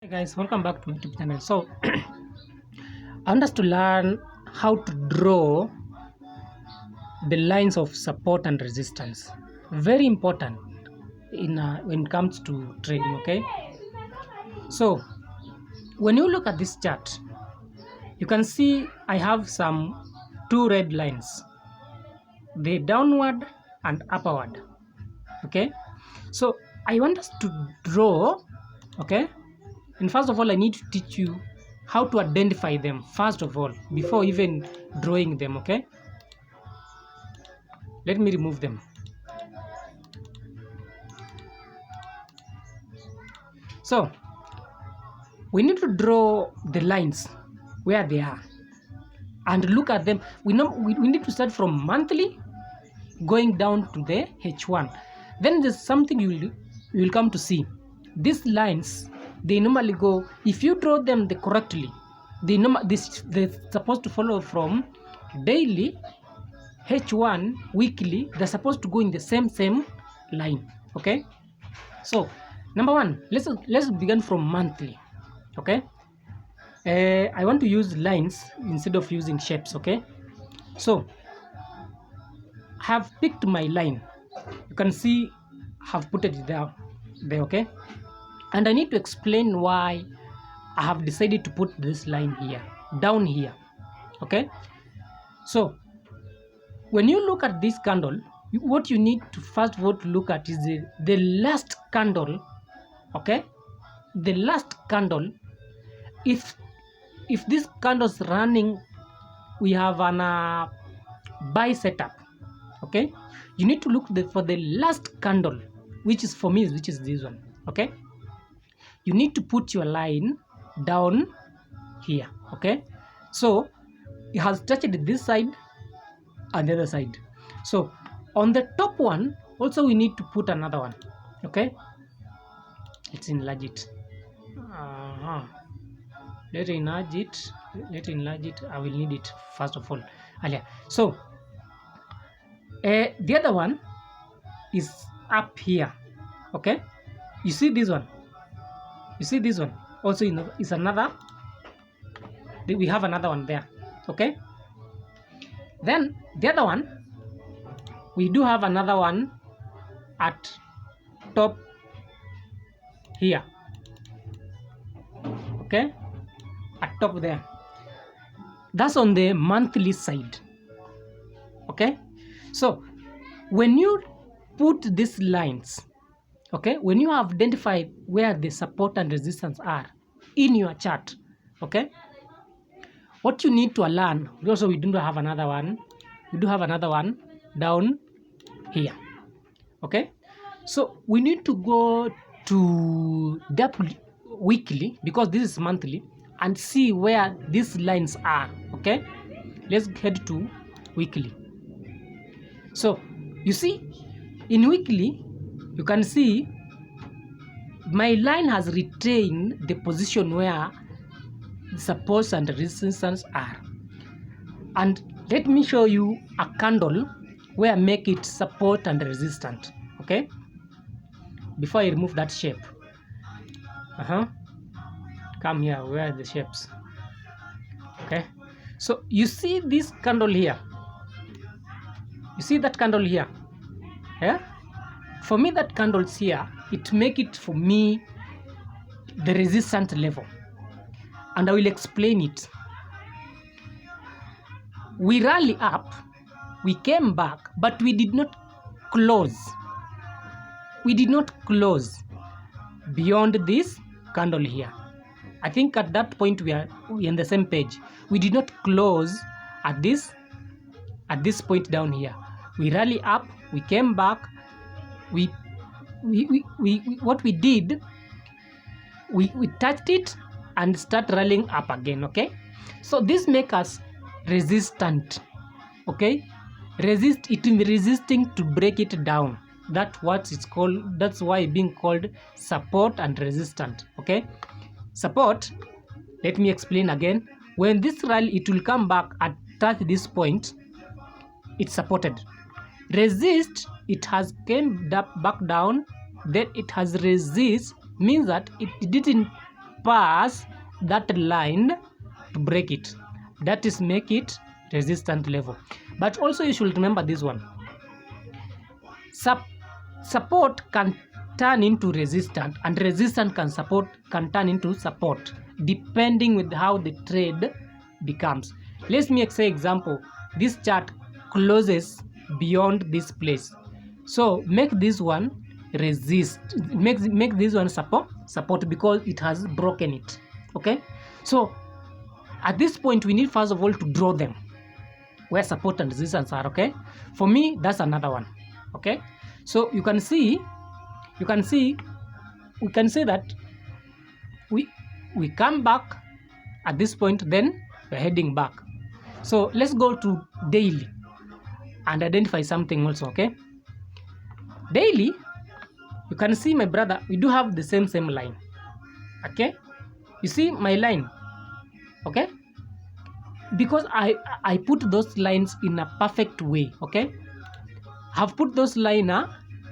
Hey guys, welcome back to my YouTube channel. So, I want us to learn how to draw the lines of support and resistance. Very important in when it comes to trading. Okay. So, when you look at this chart, you can see I have some two red lines, the downward and upward. Okay. So, I want us to draw. Okay. And first of all, I need to teach you how to identify them first of all before even drawing them. Okay, let me remove them. So we need to draw the lines where they are and look at them. We need to start from monthly going down to the H1. Then there's something you will come to see. These lines, they normally go, if you draw them correctly, they're supposed to follow from daily, H1, weekly. They're supposed to go in the same line. Okay, so number one, let's begin from monthly. Okay, I want to use lines instead of using shapes. Okay, so I have picked my line. You can see I have put it there. Okay, and I need to explain why I have decided to put this line here, down here. Okay, so when you look at this candle, what you need to first of all look at is the last candle. Okay, the last candle. If this candle is running, we have an buy setup. Okay, you need to look for the last candle, which is for me, which is this one. Okay, you need to put your line down here. Okay, so it has touched this side and the other side. So on the top one also we need to put another one. Okay, let's enlarge it. Let's enlarge it. I will need it first of all earlier. So the other one is up here. Okay, you see this one, also is another. We have another one there. Okay, then the other one, we do have another one at top here. Okay, at top there. That's on the monthly side. Okay, so when you put these lines, okay, when you have identified where the support and resistance are in your chart, okay, what you need to learn, also we do have another one, down here. Okay, so we need to go to weekly, because this is monthly, and see where these lines are. Okay, let's head to weekly. So you see, in weekly you can see my line has retained the position where the supports and resistance are. And let me show you a candle where I make it support and resistant. Okay, before I remove that shape. Come here, where are the shapes? Okay, so you see this candle here, you see that candle here. Yeah, for me that candle's here, it make it for me the resistance level, and I will explain it. We rally up, we came back, but we did not close. Beyond this candle here. I think at that point we are on the same page. We did not close at this point down here. We rally up, we came back, we what we did, we touched it and start rallying up again. Okay, so this make us resistant. Okay, resisting to break it down. That's what it's called. That's why being called support and resistant. Okay, support, let me explain again. When this rally, it will come back at touch this point, it's supported. Resist, it has came back down, then it has resist, means that it didn't pass that line to break it. That is make it resistant level. But also you should remember this one. Support can turn into resistant, and resistant can turn into support, depending with how the trade becomes. Let me say example. This chart closes beyond this place, so make this one resist, make this one support because it has broken it. Okay, so at this point we need first of all to draw them where support and resistance are. Okay, for me that's another one. Okay, so you can see we can say that we come back at this point, then we're heading back. So let's go to daily and identify something also. Okay, daily, you can see, my brother, we do have the same line. Okay, you see my line. Okay, because I put those lines in a perfect way. Okay, I've put those lines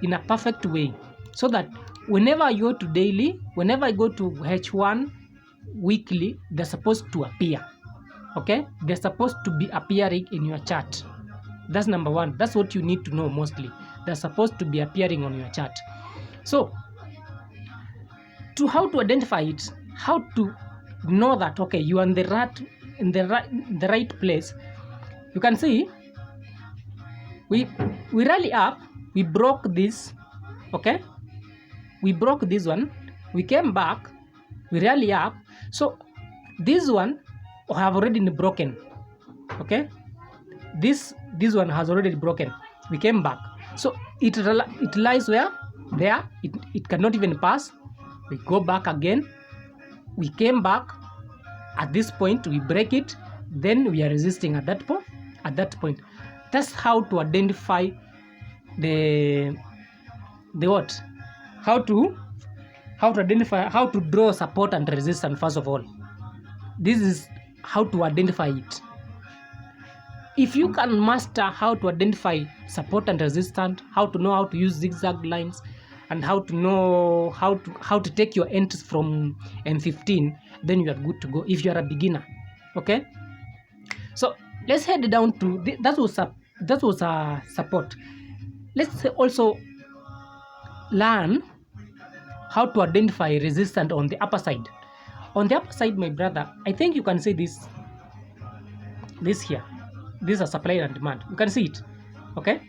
in a perfect way, so that whenever I go to daily, whenever I go to H1 weekly, they're supposed to appear. Okay, they're supposed to be appearing in your chart. That's number one. That's what you need to know mostly. They're supposed to be appearing on your chart. So to how to identify it, how to know that okay, you are in the right place. You can see we rally up, we broke this. Okay, we broke this one, we came back, we rally up. So this one have already been broken. Okay, this one has already broken. We came back, so it lies where? There. It cannot even pass. We go back again, we came back. At this point we break it, then we are resisting at that point. That's how to identify the what, how to identify, how to draw support and resistance. First of all, this is how to identify it. If you can master how to identify support and resistance, how to know how to use zigzag lines, and how to know how to take your entries from M15, then you are good to go if you are a beginner. Okay, so let's head down to that was support. Let's also learn how to identify resistance on the upper side. On the upper side, my brother, I think you can see this here. This is supply and demand. You can see it. Okay,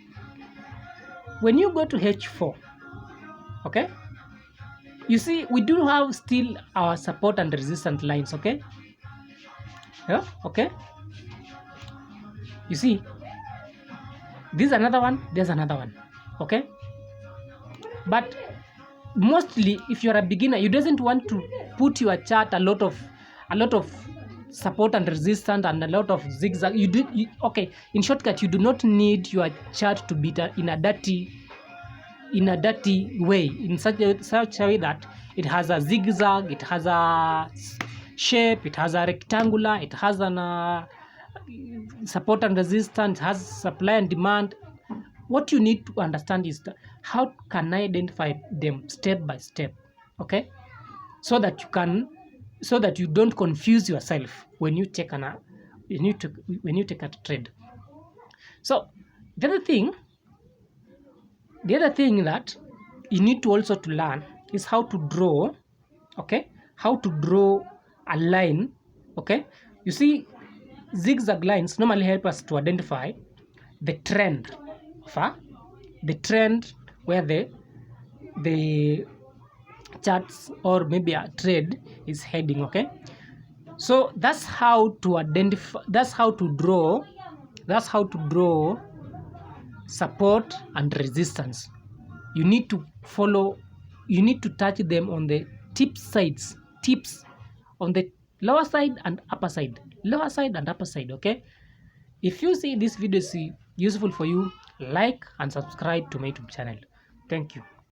when you go to H4, okay, you see we do have still our support and resistance lines. Okay, yeah, okay, you see this is another one, there's another one. Okay, but mostly if you're a beginner, you doesn't want to put your chart a lot of support and resistance and a lot of zigzag. Okay, in shortcut, you do not need your chart to be in a dirty way, in such a way that it has a zigzag, it has a shape, it has a rectangular, it has an support and resistance, it has supply and demand. What you need to understand is how can I identify them step by step. Okay, so that you don't confuse yourself when you take a trade. So the other thing that you need to also to learn is how to draw. Okay, how to draw a line. Okay, you see zigzag lines normally help us to identify the trend where the charts or maybe a trade is heading. Okay, so that's how to identify, that's how to draw support and resistance. You need to touch them on the tips on the lower side and upper side. Okay, if you see this video is useful for you, like and subscribe to my YouTube channel. Thank you.